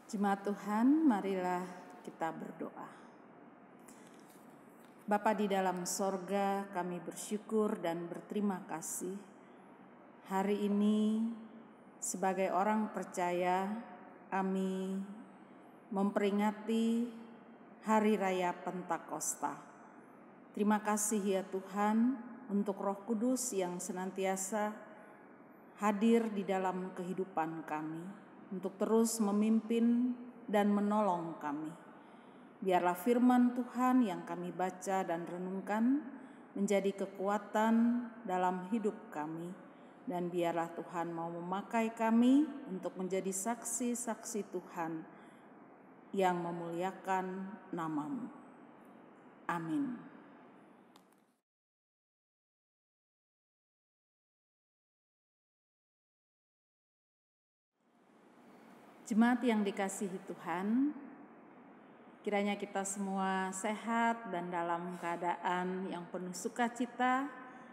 Jemaat Tuhan, marilah kita berdoa. Bapa di dalam sorga, kami bersyukur dan berterima kasih. Hari ini sebagai orang percaya, kami memperingati Hari Raya Pentakosta. Terima kasih ya Tuhan untuk Roh Kudus yang senantiasa hadir di dalam kehidupan kami, untuk terus memimpin dan menolong kami. Biarlah firman Tuhan yang kami baca dan renungkan menjadi kekuatan dalam hidup kami, dan biarlah Tuhan mau memakai kami untuk menjadi saksi-saksi Tuhan yang memuliakan nama-Mu. Amin. Jemaat yang dikasihi Tuhan, kiranya kita semua sehat dan dalam keadaan yang penuh sukacita.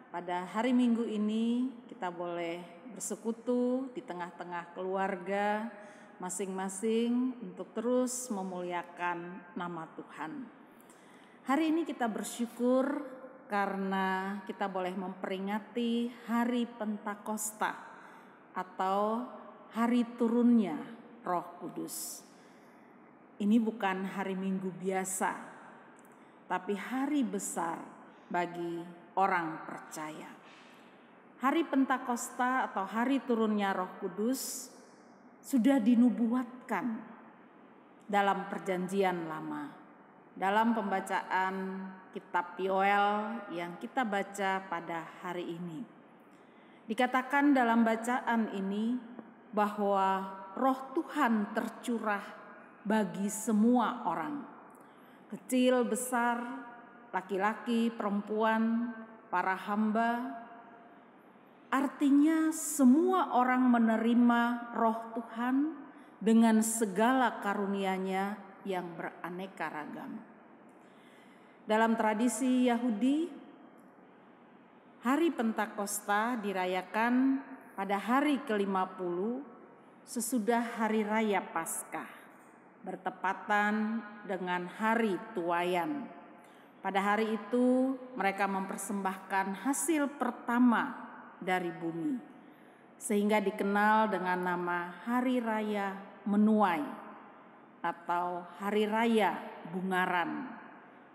Pada hari Minggu ini kita boleh bersekutu di tengah-tengah keluarga masing-masing untuk terus memuliakan nama Tuhan. Hari ini kita bersyukur karena kita boleh memperingati Hari Pentakosta atau hari turunnya Roh Kudus. Ini bukan hari Minggu biasa, tapi hari besar bagi orang percaya. Hari Pentakosta atau hari turunnya Roh Kudus sudah dinubuatkan dalam Perjanjian Lama. Dalam pembacaan kitab Yoel yang kita baca pada hari ini, dikatakan dalam bacaan ini bahwa Roh Tuhan tercurah bagi semua orang, kecil, besar, laki-laki, perempuan, para hamba. Artinya semua orang menerima Roh Tuhan dengan segala karunia-Nya yang beraneka ragam. Dalam tradisi Yahudi, Hari Pentakosta dirayakan pada hari ke-50 sesudah Hari Raya Paskah, bertepatan dengan Hari Tuayan. Pada hari itu mereka mempersembahkan hasil pertama dari bumi, sehingga dikenal dengan nama Hari Raya Menuai atau Hari Raya Bungaran.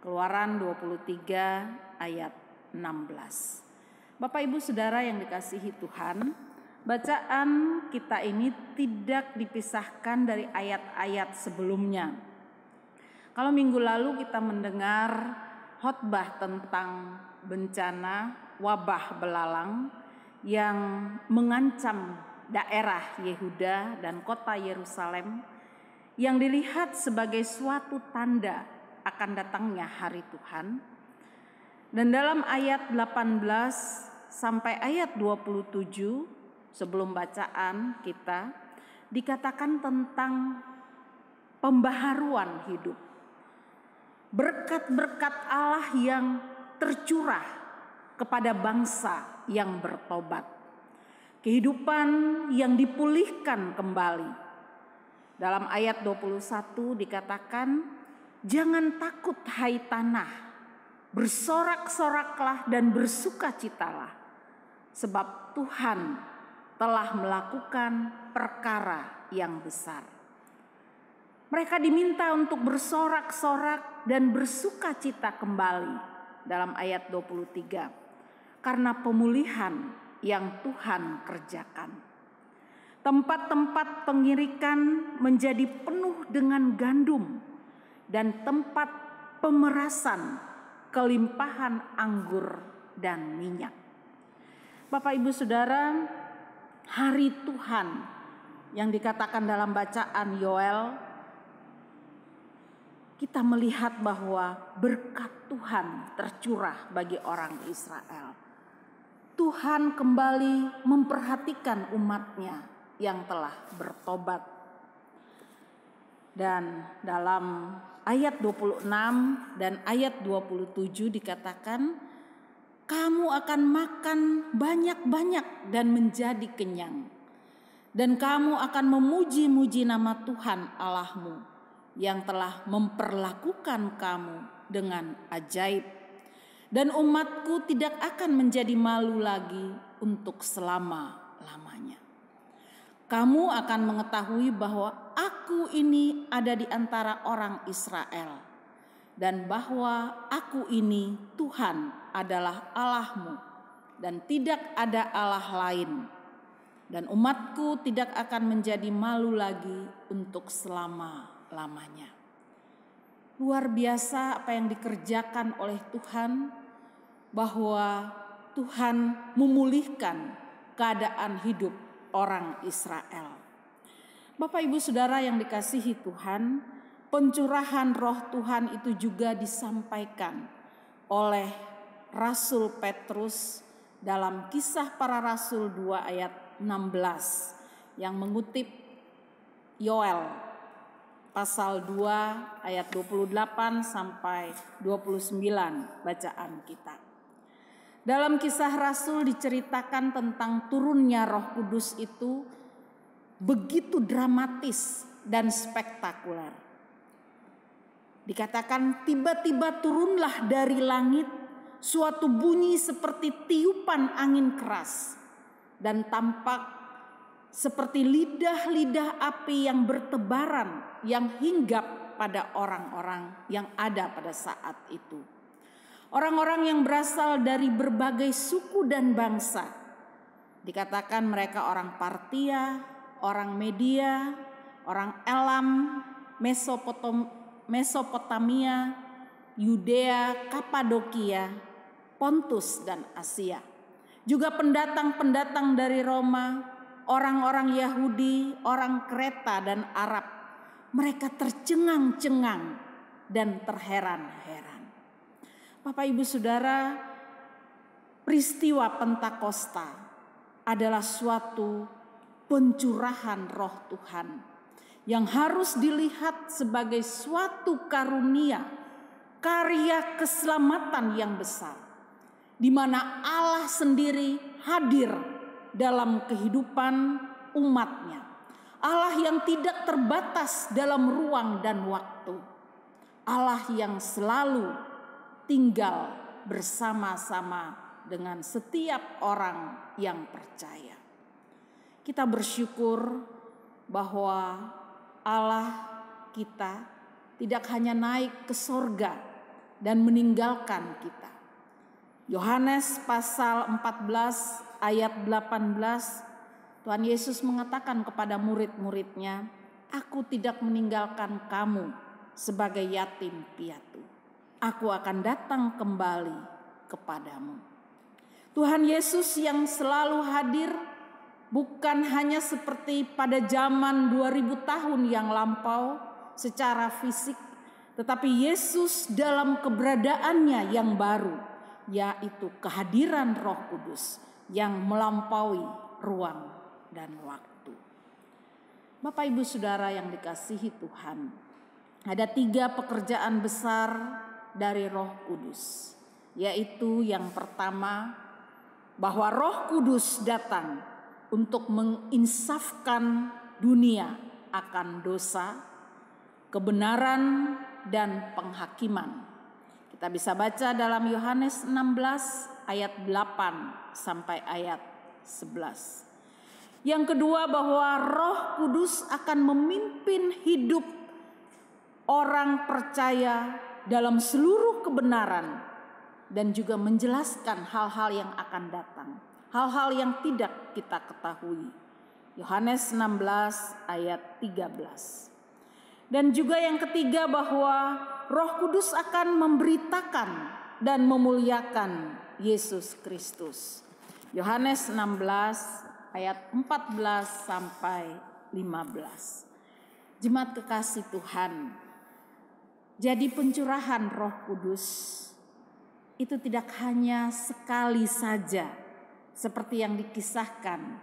Keluaran 23 ayat 16. Bapak Ibu Saudara yang dikasihi Tuhan, bacaan kita ini tidak dipisahkan dari ayat-ayat sebelumnya. Kalau minggu lalu kita mendengar khotbah tentang bencana wabah belalang yang mengancam daerah Yehuda dan kota Yerusalem, yang dilihat sebagai suatu tanda akan datangnya hari Tuhan. Dan dalam ayat 18 sampai ayat 27 sebelum bacaan kita dikatakan tentang pembaharuan hidup. Berkat-berkat Allah yang tercurah kepada bangsa yang bertobat. Kehidupan yang dipulihkan kembali. Dalam ayat 21 dikatakan, "Jangan takut hai tanah, bersorak-soraklah dan bersukacitalah, sebab Tuhan telah melakukan perkara yang besar." Mereka diminta untuk bersorak-sorak dan bersukacita kembali dalam ayat 23 karena pemulihan yang Tuhan kerjakan. Tempat-tempat pengirikan menjadi penuh dengan gandum dan tempat pemerasan kelimpahan anggur dan minyak. Bapak Ibu Saudara, hari Tuhan yang dikatakan dalam bacaan Yoel, kita melihat bahwa berkat Tuhan tercurah bagi orang Israel. Tuhan kembali memperhatikan umatnya yang telah bertobat. Dan dalam ayat 26 dan ayat 27 dikatakan, "Kamu akan makan banyak-banyak dan menjadi kenyang. Dan kamu akan memuji-muji nama Tuhan Allahmu yang telah memperlakukan kamu dengan ajaib. Dan umatku tidak akan menjadi malu lagi untuk selama-lamanya. Kamu akan mengetahui bahwa aku ini ada di antara orang Israel, dan bahwa aku ini Tuhan adalah Allahmu, dan tidak ada Allah lain. Dan umatku tidak akan menjadi malu lagi untuk selama-lamanya. Luar biasa apa yang dikerjakan oleh Tuhan, bahwa Tuhan memulihkan keadaan hidup orang Israel. Bapak Ibu Saudara yang dikasihi Tuhan, pencurahan Roh Tuhan itu juga disampaikan oleh Rasul Petrus dalam Kisah Para Rasul 2 ayat 16 yang mengutip Yoel pasal 2 ayat 28 sampai 29 bacaan kita. Dalam Kisah Rasul diceritakan tentang turunnya Roh Kudus itu begitu dramatis dan spektakuler. Dikatakan tiba-tiba turunlah dari langit suatu bunyi seperti tiupan angin keras, dan tampak seperti lidah-lidah api yang bertebaran yang hinggap pada orang-orang yang ada pada saat itu. Orang-orang yang berasal dari berbagai suku dan bangsa. Dikatakan mereka orang Partia, orang Media, orang Elam, Mesopotamia, Yudea, Kapadokia, Pontus dan Asia. Juga pendatang-pendatang dari Roma, orang-orang Yahudi, orang Kreta dan Arab. Mereka tercengang-cengang dan terheran-heran. Bapak Ibu Saudara, peristiwa Pentakosta adalah suatu pencurahan Roh Tuhan yang harus dilihat sebagai suatu karunia, karya keselamatan yang besar, di mana Allah sendiri hadir dalam kehidupan umatnya. Allah yang tidak terbatas dalam ruang dan waktu. Allah yang selalu tinggal bersama-sama dengan setiap orang yang percaya. Kita bersyukur bahwa Allah kita tidak hanya naik ke sorga dan meninggalkan kita. Yohanes pasal 14 ayat 18, Tuhan Yesus mengatakan kepada murid-muridnya, "Aku tidak meninggalkan kamu sebagai yatim piatu. Aku akan datang kembali kepadamu." Tuhan Yesus yang selalu hadir bukan hanya seperti pada zaman 2000 tahun yang lampau secara fisik, tetapi Yesus dalam keberadaannya yang baru, yaitu kehadiran Roh Kudus yang melampaui ruang dan waktu. Bapak Ibu Saudara yang dikasihi Tuhan, ada 3 pekerjaan besar dari Roh Kudus, yaitu yang pertama, bahwa Roh Kudus datang untuk menginsafkan dunia akan dosa, kebenaran, dan penghakiman. Kita bisa baca dalam Yohanes 16 ayat 8 sampai ayat 11. Yang kedua, bahwa Roh Kudus akan memimpin hidup orang percaya dalam seluruh kebenaran dan juga menjelaskan hal-hal yang akan datang, hal-hal yang tidak kita ketahui. Yohanes 16 ayat 13. Dan juga yang ketiga, bahwa Roh Kudus akan memberitakan dan memuliakan Yesus Kristus. Yohanes 16 ayat 14 sampai 15. Jemaat kekasih Tuhan, jadi pencurahan Roh Kudus itu tidak hanya sekali saja seperti yang dikisahkan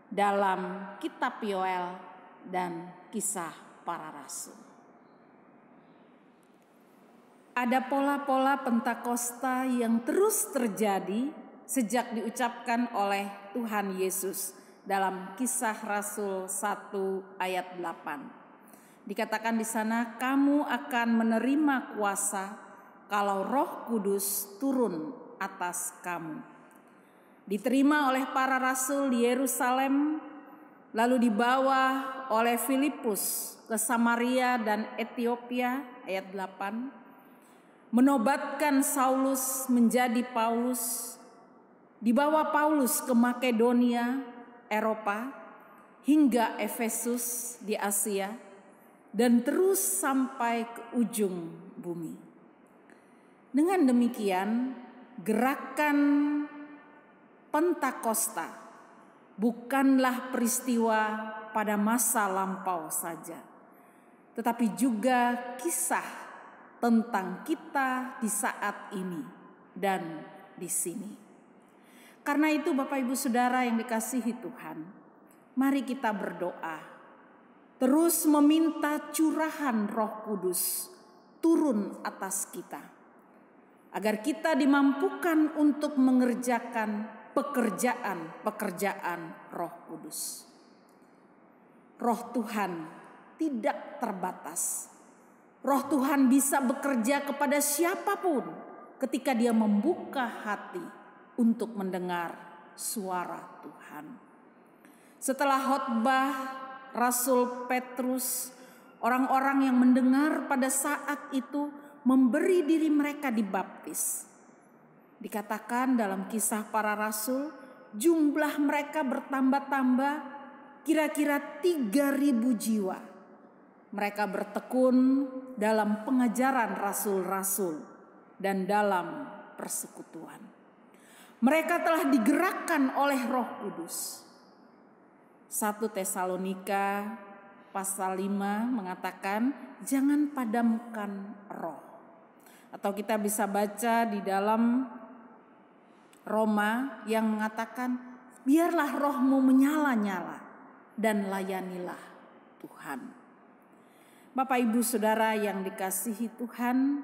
dalam kitab Yoel dan Kisah Para Rasul. Ada pola-pola Pentakosta yang terus terjadi sejak diucapkan oleh Tuhan Yesus dalam Kisah Rasul 1 ayat 8. Dikatakan di sana, kamu akan menerima kuasa kalau Roh Kudus turun atas kamu. Diterima oleh para rasul di Yerusalem, lalu dibawa oleh Filipus ke Samaria dan Etiopia, ayat 8. Menobatkan Saulus menjadi Paulus, dibawa Paulus ke Makedonia, Eropa, hingga Efesus di Asia, dan terus sampai ke ujung bumi. Dengan demikian, gerakan Pentakosta bukanlah peristiwa pada masa lampau saja, tetapi juga kisah tentang kita di saat ini dan di sini. Karena itu Bapak Ibu Saudara yang dikasihi Tuhan, mari kita berdoa, terus meminta curahan Roh Kudus turun atas kita, agar kita dimampukan untuk mengerjakan pekerjaan Roh Kudus. Roh Tuhan tidak terbatas. Roh Tuhan bisa bekerja kepada siapapun ketika dia membuka hati untuk mendengar suara Tuhan. Setelah khotbah Rasul Petrus, orang-orang yang mendengar pada saat itu memberi diri mereka dibaptis. Dikatakan dalam Kisah Para Rasul, jumlah mereka bertambah-tambah, kira-kira 3.000 jiwa. Mereka bertekun dalam pengajaran rasul-rasul dan dalam persekutuan. Mereka telah digerakkan oleh Roh Kudus. 1 Tesalonika pasal 5 mengatakan, jangan padamkan roh. Atau kita bisa baca di dalam Roma yang mengatakan, biarlah rohmu menyala-nyala dan layanilah Tuhan. Bapak Ibu Saudara yang dikasihi Tuhan,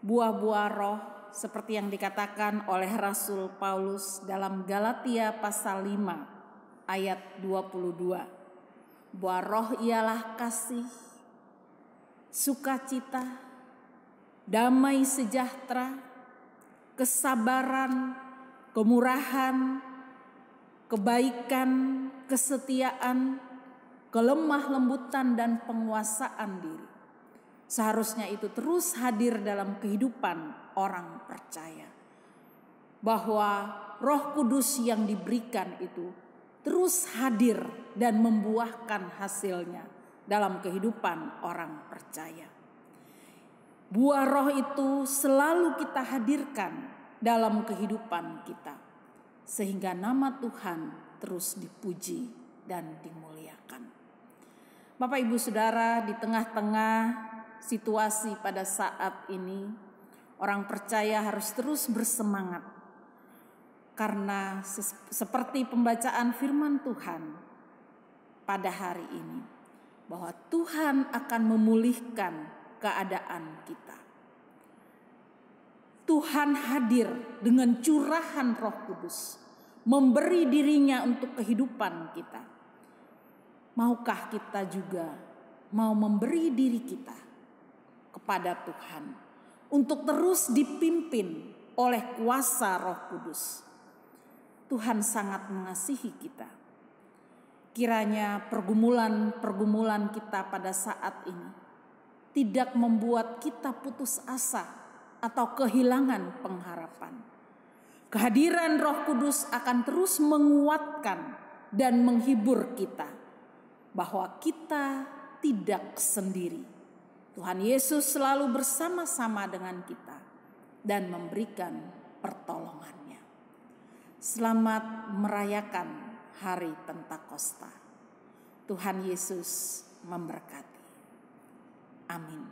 buah-buah roh seperti yang dikatakan oleh Rasul Paulus dalam Galatia pasal 5 ayat 22. Buah roh ialah kasih, sukacita, damai sejahtera, kesabaran, kemurahan, kebaikan, kesetiaan, kelemah lembutan, dan penguasaan diri. Seharusnya itu terus hadir dalam kehidupan orang percaya. Bahwa Roh Kudus yang diberikan itu terus hadir dan membuahkan hasilnya dalam kehidupan orang percaya. Buah roh itu selalu kita hadirkan dalam kehidupan kita, sehingga nama Tuhan terus dipuji dan dimuliakan. Bapak Ibu Saudara, di tengah-tengah situasi pada saat ini, orang percaya harus terus bersemangat. Karena seperti pembacaan firman Tuhan pada hari ini, bahwa Tuhan akan memulihkan keadaan kita. Tuhan hadir dengan curahan Roh Kudus, memberi dirinya untuk kehidupan kita. Maukah kita juga mau memberi diri kita kepada Tuhan untuk terus dipimpin oleh kuasa Roh Kudus? Tuhan sangat mengasihi kita. Kiranya pergumulan kita pada saat ini tidak membuat kita putus asa atau kehilangan pengharapan. Kehadiran Roh Kudus akan terus menguatkan dan menghibur kita bahwa kita tidak sendiri. Tuhan Yesus selalu bersama-sama dengan kita dan memberikan pertolongannya. Selamat merayakan Hari Pentakosta. Tuhan Yesus memberkati. Amin.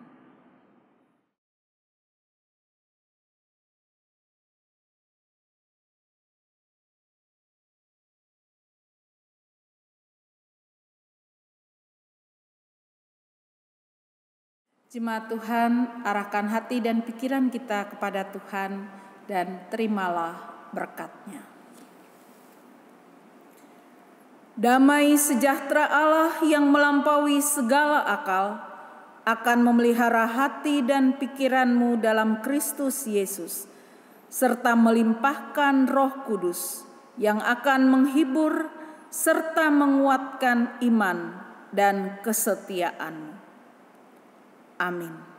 Jemaat Tuhan, arahkan hati dan pikiran kita kepada Tuhan dan terimalah berkat-Nya. Damai sejahtera Allah yang melampaui segala akal akan memelihara hati dan pikiranmu dalam Kristus Yesus, serta melimpahkan Roh Kudus yang akan menghibur serta menguatkan iman dan kesetiaanmu. Amin.